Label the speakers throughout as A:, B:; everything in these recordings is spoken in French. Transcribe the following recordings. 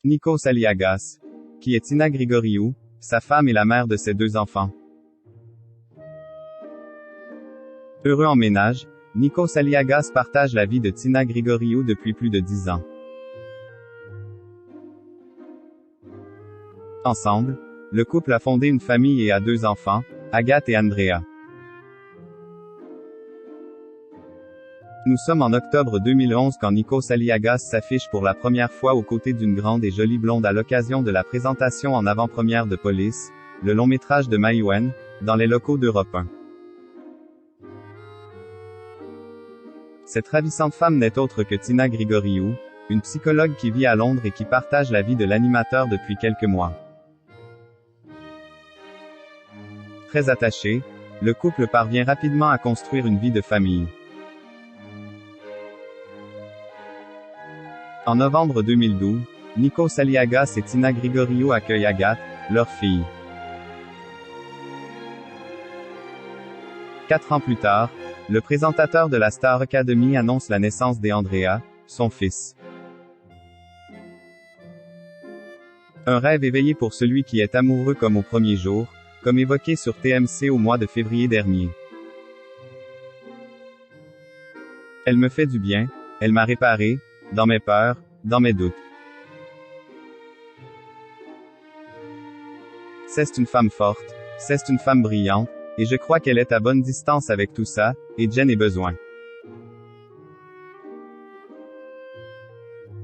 A: Nikos Aliagas. Qui est Tina Grigoriou, sa femme et la mère de ses 2 enfants. Heureux en ménage, Nikos Aliagas partage la vie de Tina Grigoriou depuis plus de 10 ans. Ensemble, le couple a fondé une famille et a 2 enfants, Agathe et Andrea. Nous sommes en octobre 2011 quand Nikos Aliagas s'affiche pour la première fois aux côtés d'une grande et jolie blonde à l'occasion de la présentation en avant-première de Police, le long-métrage de Maïwenn, dans les locaux d'Europe 1. Cette ravissante femme n'est autre que Tina Grigoriou, une psychologue qui vit à Londres et qui partage la vie de l'animateur depuis quelques mois. Très attaché, le couple parvient rapidement à construire une vie de famille. En novembre 2012, Nikos Aliagas et Tina Grigoriou accueillent Agathe, leur fille. 4 ans plus tard, le présentateur de la Star Academy annonce la naissance d'Andrea, son fils. Un rêve éveillé pour celui qui est amoureux comme au premier jour, comme évoqué sur TMC au mois de février dernier. Elle me fait du bien, elle m'a réparé, dans mes peurs, dans mes doutes. C'est une femme forte, c'est une femme brillante, et je crois qu'elle est à bonne distance avec tout ça, et Jen a besoin.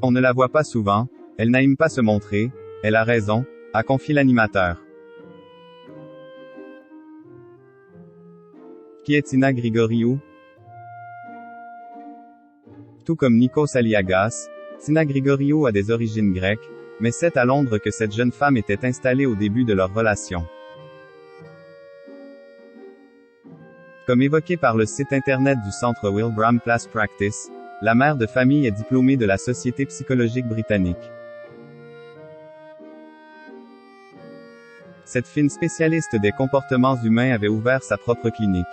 A: On ne la voit pas souvent, elle n'aime pas se montrer, elle a raison, a confié l'animateur. Qui est Tina Grigoriou? Tout comme Nikos Aliagas, Tina Grigoriou a des origines grecques, mais c'est à Londres que cette jeune femme était installée au début de leur relation. Comme évoqué par le site internet du centre Wilbraham Place Practice, la mère de famille est diplômée de la Société psychologique britannique. Cette fine spécialiste des comportements humains avait ouvert sa propre clinique.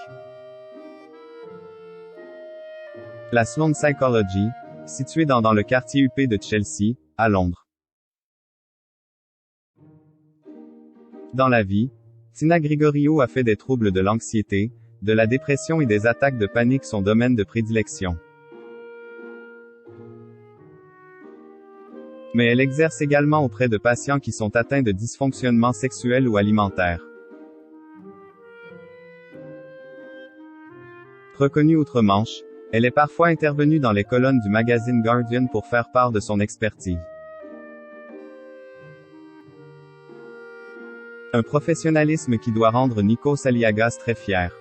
A: La Sloan Psychology, située dans le quartier UP de Chelsea, à Londres. Dans la vie, Tina Grigoriou a fait des troubles de l'anxiété, de la dépression et des attaques de panique son domaine de prédilection. Mais elle exerce également auprès de patients qui sont atteints de dysfonctionnements sexuels ou alimentaires. Reconnue outre-Manche, elle est parfois intervenue dans les colonnes du magazine Guardian pour faire part de son expertise. Un professionnalisme qui doit rendre Nikos Aliagas très fier.